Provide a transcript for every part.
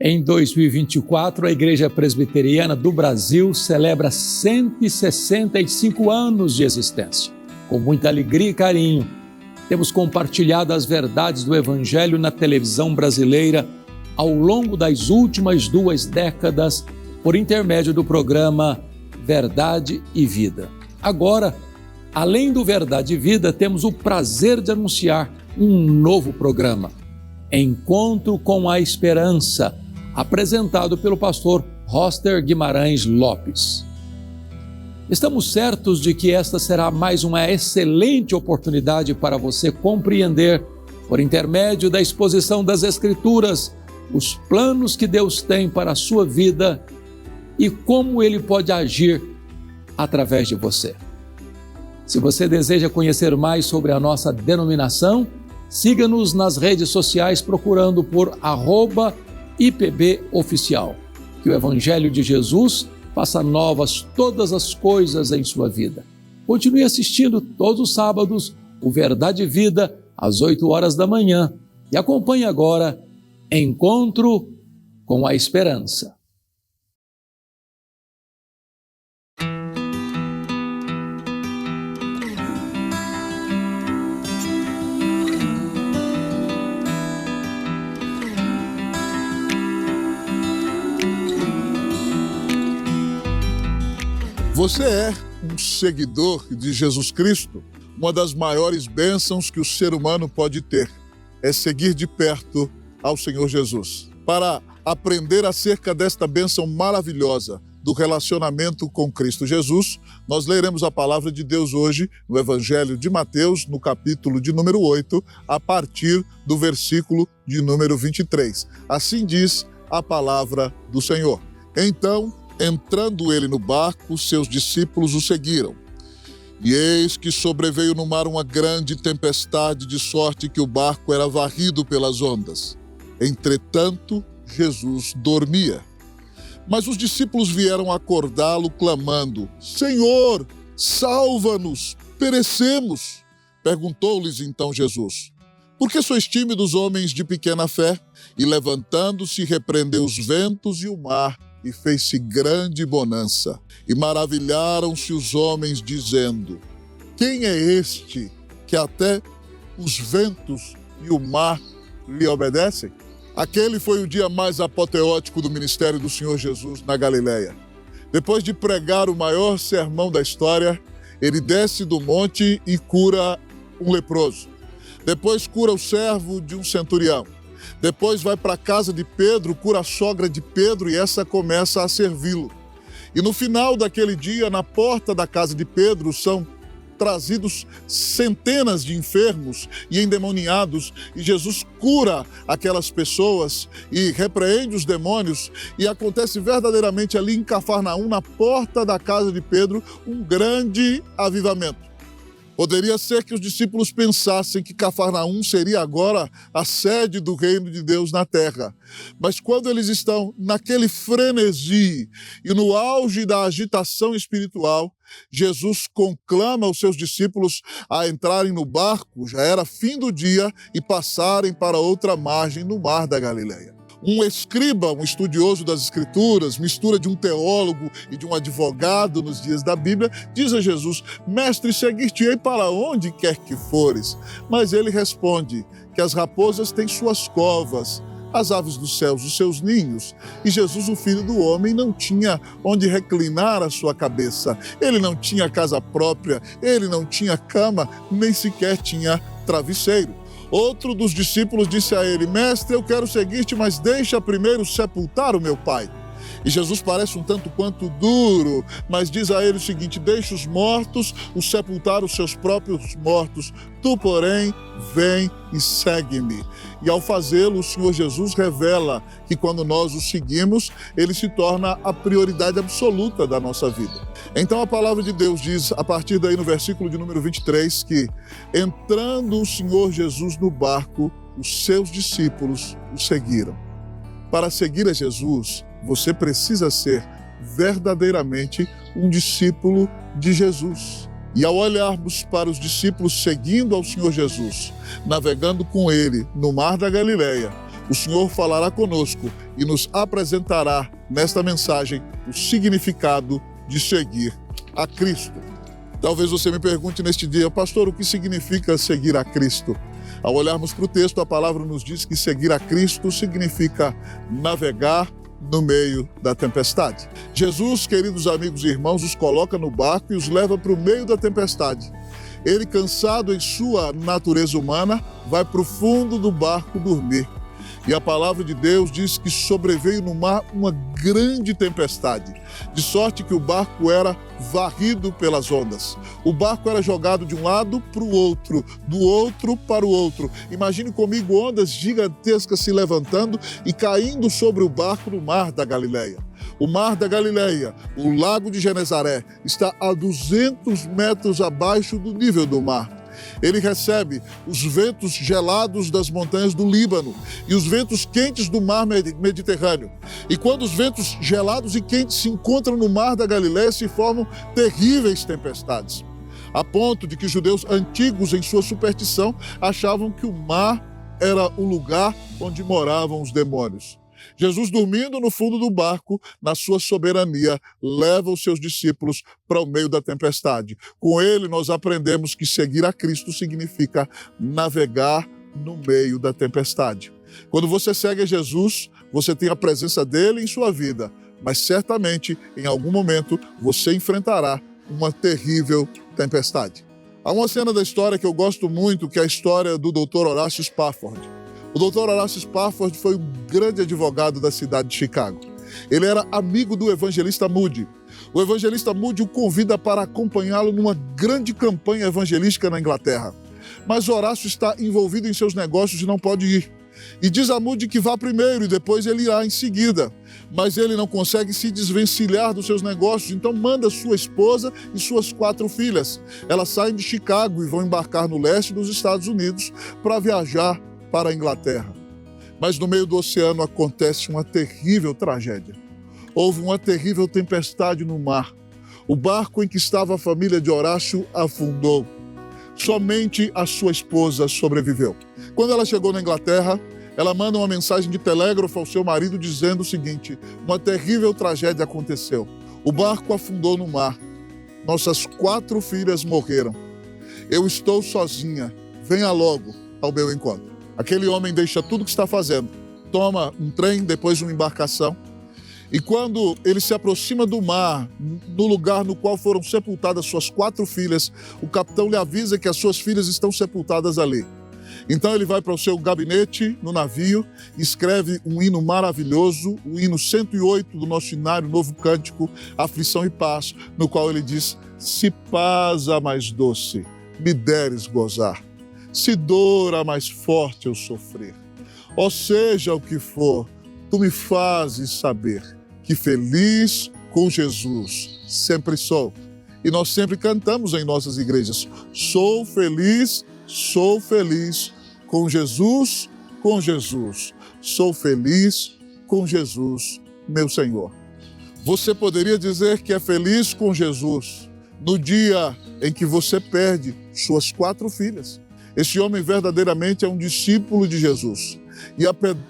Em 2024, a Igreja Presbiteriana do Brasil celebra 165 anos de existência. Com muita alegria e carinho, temos compartilhado as verdades do Evangelho na televisão brasileira ao longo das últimas 2 décadas, por intermédio do programa Verdade e Vida. Agora, além do Verdade e Vida, temos o prazer de anunciar um novo programa, Encontro com a Esperança, apresentado pelo pastor Roster Guimarães Lopes. Estamos certos de que esta será mais uma excelente oportunidade para você compreender, por intermédio da exposição das Escrituras, os planos que Deus tem para a sua vida e como Ele pode agir através de você. Se você deseja conhecer mais sobre a nossa denominação, siga-nos nas redes sociais procurando por @IPBOficial. Que o Evangelho de Jesus faça novas todas as coisas em sua vida. Continue assistindo todos os sábados o Verdade e Vida às 8 horas da manhã e acompanhe agora Encontro com a Esperança. Você é um seguidor de Jesus Cristo? Uma das maiores bênçãos que o ser humano pode ter é seguir de perto ao Senhor Jesus. Para aprender acerca desta bênção maravilhosa do relacionamento com Cristo Jesus, nós leremos a palavra de Deus hoje no Evangelho de Mateus, no capítulo de número 8, a partir do versículo de número 23. Assim diz a palavra do Senhor. Então, entrando ele no barco, seus discípulos o seguiram. E eis que sobreveio no mar uma grande tempestade, de sorte que o barco era varrido pelas ondas. Entretanto, Jesus dormia. Mas os discípulos vieram acordá-lo, clamando: Senhor, salva-nos, perecemos. Perguntou-lhes então Jesus: Por que sois tímidos, homens de pequena fé? E levantando-se, repreendeu os ventos e o mar, e fez-se grande bonança. E maravilharam-se os homens, dizendo: Quem é este que até os ventos e o mar lhe obedecem? Aquele foi o dia mais apoteótico do ministério do Senhor Jesus na Galileia. Depois de pregar o maior sermão da história, ele desce do monte e cura um leproso. Depois cura o servo de um centurião. Depois vai para a casa de Pedro, cura a sogra de Pedro e essa começa a servi-lo. E no final daquele dia, na porta da casa de Pedro, são trazidos centenas de enfermos e endemoniados, e Jesus cura aquelas pessoas e repreende os demônios, e acontece verdadeiramente ali em Cafarnaum, na porta da casa de Pedro, um grande avivamento. Poderia ser que os discípulos pensassem que Cafarnaum seria agora a sede do reino de Deus na terra. Mas quando eles estão naquele frenesi e no auge da agitação espiritual, Jesus conclama os seus discípulos a entrarem no barco, já era fim do dia, e passarem para outra margem no mar da Galileia. Um escriba, um estudioso das Escrituras, mistura de um teólogo e de um advogado nos dias da Bíblia, diz a Jesus: Mestre, seguir-te-ei para onde quer que fores. Mas ele responde que as raposas têm suas covas, as aves dos céus os seus ninhos. E Jesus, o Filho do Homem, não tinha onde reclinar a sua cabeça. Ele não tinha casa própria, ele não tinha cama, nem sequer tinha travesseiro. Outro dos discípulos disse a ele: Mestre, eu quero seguir-te, mas deixa primeiro sepultar o meu pai. E Jesus parece um tanto quanto duro, mas diz a ele o seguinte: deixa os mortos os sepultar os seus próprios mortos. Tu, porém, vem e segue-me. E ao fazê-lo, o Senhor Jesus revela que quando nós o seguimos, ele se torna a prioridade absoluta da nossa vida. Então a palavra de Deus diz, a partir daí no versículo de número 23, que entrando o Senhor Jesus no barco, os seus discípulos o seguiram. Para seguir a Jesus, você precisa ser verdadeiramente um discípulo de Jesus. E ao olharmos para os discípulos seguindo ao Senhor Jesus, navegando com ele no mar da Galileia, o Senhor falará conosco e nos apresentará nesta mensagem o significado de seguir a Cristo. Talvez você me pergunte neste dia, pastor, o que significa seguir a Cristo? Ao olharmos para o texto, a palavra nos diz que seguir a Cristo significa navegar no meio da tempestade. Jesus, queridos amigos e irmãos, os coloca no barco e os leva para o meio da tempestade. Ele, cansado em sua natureza humana, vai para o fundo do barco dormir. E a palavra de Deus diz que sobreveio no mar uma grande tempestade, de sorte que o barco era varrido pelas ondas. O barco era jogado de um lado para o outro, do outro para o outro. Imagine comigo ondas gigantescas se levantando e caindo sobre o barco no Mar da Galileia. O Mar da Galileia, o Lago de Genezaré, está a 200 metros abaixo do nível do mar. Ele recebe os ventos gelados das montanhas do Líbano e os ventos quentes do mar Mediterrâneo. E quando os ventos gelados e quentes se encontram no Mar da Galileia, se formam terríveis tempestades, a ponto de que judeus antigos, em sua superstição, achavam que o mar era o lugar onde moravam os demônios. Jesus, dormindo no fundo do barco, na sua soberania, leva os seus discípulos para o meio da tempestade. Com ele, nós aprendemos que seguir a Cristo significa navegar no meio da tempestade. Quando você segue a Jesus, você tem a presença dele em sua vida, mas certamente, em algum momento, você enfrentará uma terrível tempestade. Há uma cena da história que eu gosto muito, que é a história do Dr. Horácio Spafford. O Dr. Horácio Spafford foi um grande advogado da cidade de Chicago. Ele era amigo do evangelista Moody. O evangelista Moody o convida para acompanhá-lo numa grande campanha evangelística na Inglaterra. Mas Horácio está envolvido em seus negócios e não pode ir. E diz a Moody que vá primeiro e depois ele irá em seguida. Mas ele não consegue se desvencilhar dos seus negócios, então manda sua esposa e suas 4 filhas. Elas saem de Chicago e vão embarcar no leste dos Estados Unidos para viajar para a Inglaterra. Mas no meio do oceano acontece uma terrível tragédia. Houve uma terrível tempestade no mar. O barco em que estava a família de Horácio afundou. Somente a sua esposa sobreviveu. Quando ela chegou na Inglaterra, ela manda uma mensagem de telégrafo ao seu marido dizendo o seguinte: uma terrível tragédia aconteceu. O barco afundou no mar. Nossas 4 filhas morreram. Eu estou sozinha. Venha logo ao meu encontro. Aquele homem deixa tudo o que está fazendo, toma um trem, depois uma embarcação, e quando ele se aproxima do mar, no lugar no qual foram sepultadas suas 4 filhas, o capitão lhe avisa que as suas filhas estão sepultadas ali. Então ele vai para o seu gabinete no navio, escreve um hino maravilhoso, o hino 108 do nosso hinário Novo Cântico, Aflição e Paz, no qual ele diz: se paz a mais doce me deres gozar, se dor a mais forte eu sofrer, ou seja o que for, tu me fazes saber que feliz com Jesus sempre sou. E nós sempre cantamos em nossas igrejas: sou feliz com Jesus, sou feliz com Jesus, meu Senhor. Você poderia dizer que é feliz com Jesus no dia em que você perde suas 4 filhas. Esse homem verdadeiramente é um discípulo de Jesus. E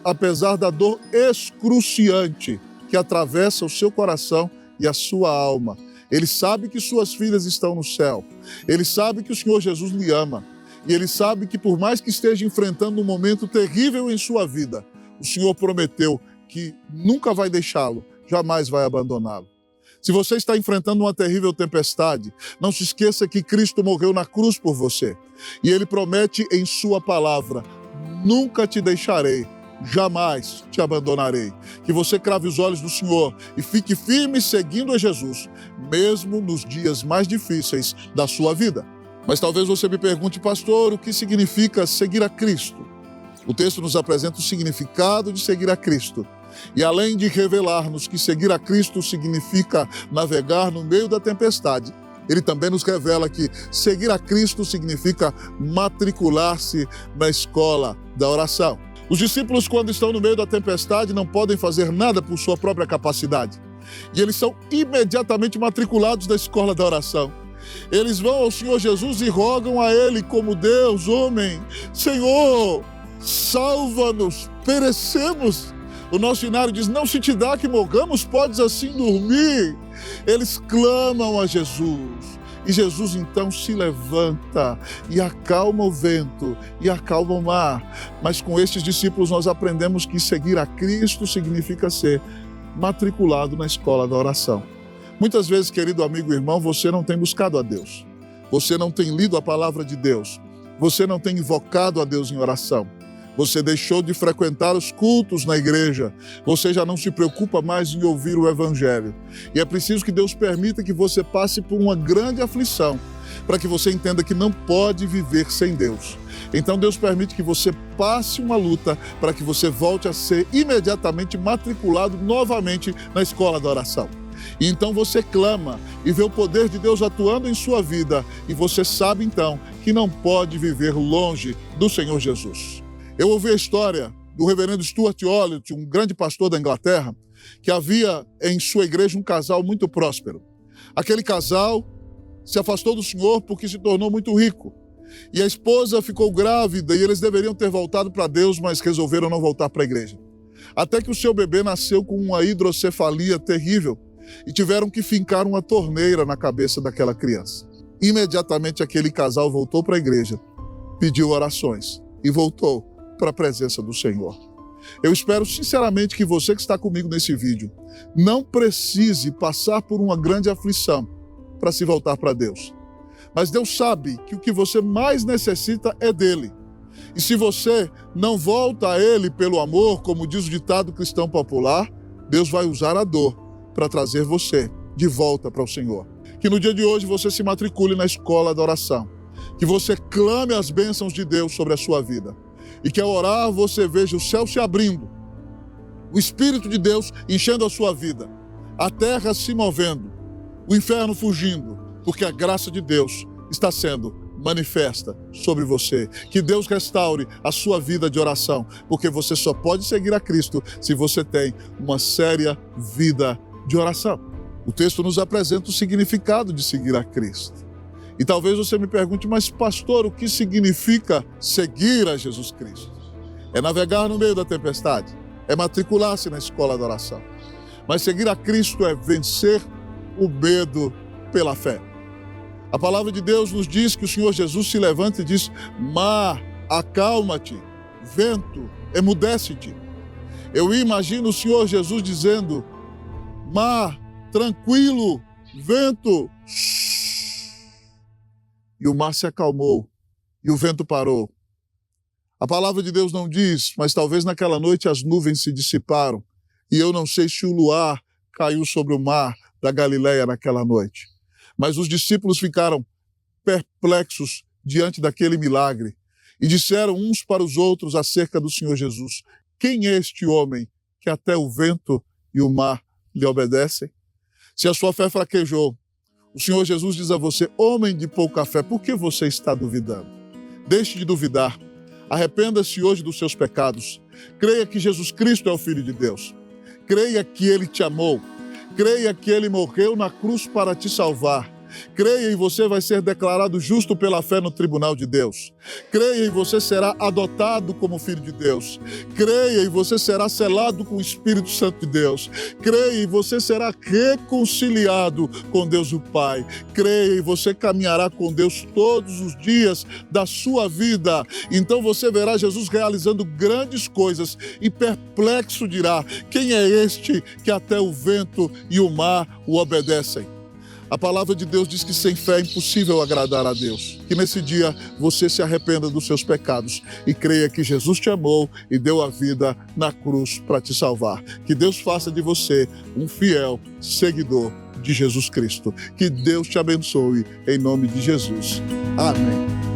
apesar da dor excruciante que atravessa o seu coração e a sua alma, ele sabe que suas filhas estão no céu. Ele sabe que o Senhor Jesus lhe ama. E ele sabe que por mais que esteja enfrentando um momento terrível em sua vida, o Senhor prometeu que nunca vai deixá-lo, jamais vai abandoná-lo. Se você está enfrentando uma terrível tempestade, não se esqueça que Cristo morreu na cruz por você. E Ele promete em sua palavra: nunca te deixarei, jamais te abandonarei. Que você crave os olhos no Senhor e fique firme seguindo a Jesus, mesmo nos dias mais difíceis da sua vida. Mas talvez você me pergunte: pastor, o que significa seguir a Cristo? O texto nos apresenta o significado de seguir a Cristo. E além de revelar-nos que seguir a Cristo significa navegar no meio da tempestade, ele também nos revela que seguir a Cristo significa matricular-se na escola da oração. Os discípulos, quando estão no meio da tempestade, não podem fazer nada por sua própria capacidade. E eles são imediatamente matriculados na escola da oração. Eles vão ao Senhor Jesus e rogam a Ele como Deus, homem: Senhor, salva-nos, perecemos. O nosso hinário diz, não se te dá que morramos, podes assim dormir. Eles clamam a Jesus. E Jesus então se levanta e acalma o vento e acalma o mar. Mas com estes discípulos nós aprendemos que seguir a Cristo significa ser matriculado na escola da oração. Muitas vezes, querido amigo e irmão, você não tem buscado a Deus. Você não tem lido a palavra de Deus. Você não tem invocado a Deus em oração. Você deixou de frequentar os cultos na igreja. Você já não se preocupa mais em ouvir o Evangelho. E é preciso que Deus permita que você passe por uma grande aflição, para que você entenda que não pode viver sem Deus. Então Deus permite que você passe uma luta para que você volte a ser imediatamente matriculado novamente na escola da oração. E então você clama e vê o poder de Deus atuando em sua vida. E você sabe então que não pode viver longe do Senhor Jesus. Eu ouvi a história do reverendo Stuart Olliott, um grande pastor da Inglaterra, que havia em sua igreja um casal muito próspero. Aquele casal se afastou do Senhor porque se tornou muito rico. E a esposa ficou grávida e eles deveriam ter voltado para Deus, mas resolveram não voltar para a igreja. Até que o seu bebê nasceu com uma hidrocefalia terrível e tiveram que fincar uma torneira na cabeça daquela criança. Imediatamente aquele casal voltou para a igreja, pediu orações e voltou para a presença do Senhor. Eu espero sinceramente que você que está comigo nesse vídeo não precise passar por uma grande aflição para se voltar para Deus. Mas Deus sabe que o que você mais necessita é dele. E se você não volta a ele pelo amor, como diz o ditado cristão popular, Deus vai usar a dor para trazer você de volta para o Senhor. Que no dia de hoje você se matricule na escola da oração. Que você clame as bênçãos de Deus sobre a sua vida. E que ao orar você veja o céu se abrindo, o Espírito de Deus enchendo a sua vida, a terra se movendo, o inferno fugindo, porque a graça de Deus está sendo manifesta sobre você. Que Deus restaure a sua vida de oração, porque você só pode seguir a Cristo se você tem uma séria vida de oração. O texto nos apresenta o significado de seguir a Cristo. E talvez você me pergunte, mas pastor, o que significa seguir a Jesus Cristo? É navegar no meio da tempestade, é matricular-se na escola da oração. Mas seguir a Cristo é vencer o medo pela fé. A palavra de Deus nos diz que o Senhor Jesus se levanta e diz, mar, acalma-te, vento, emudece-te. Eu imagino o Senhor Jesus dizendo, mar, tranquilo, vento, e o mar se acalmou, e o vento parou. A palavra de Deus não diz, mas talvez naquela noite as nuvens se dissiparam, e eu não sei se o luar caiu sobre o mar da Galileia naquela noite. Mas os discípulos ficaram perplexos diante daquele milagre, e disseram uns para os outros acerca do Senhor Jesus, quem é este homem que até o vento e o mar lhe obedecem? Se a sua fé fraquejou, o Senhor Jesus diz a você, homem de pouca fé, por que você está duvidando? Deixe de duvidar. Arrependa-se hoje dos seus pecados. Creia que Jesus Cristo é o Filho de Deus. Creia que Ele te amou. Creia que Ele morreu na cruz para te salvar. Creia e você vai ser declarado justo pela fé no tribunal de Deus. Creia e você será adotado como filho de Deus. Creia e você será selado com o Espírito Santo de Deus. Creia e você será reconciliado com Deus o Pai. Creia e você caminhará com Deus todos os dias da sua vida. Então você verá Jesus realizando grandes coisas e perplexo dirá, quem é este que até o vento e o mar o obedecem? A palavra de Deus diz que sem fé é impossível agradar a Deus. Que nesse dia você se arrependa dos seus pecados e creia que Jesus te amou e deu a vida na cruz para te salvar. Que Deus faça de você um fiel seguidor de Jesus Cristo. Que Deus te abençoe em nome de Jesus. Amém.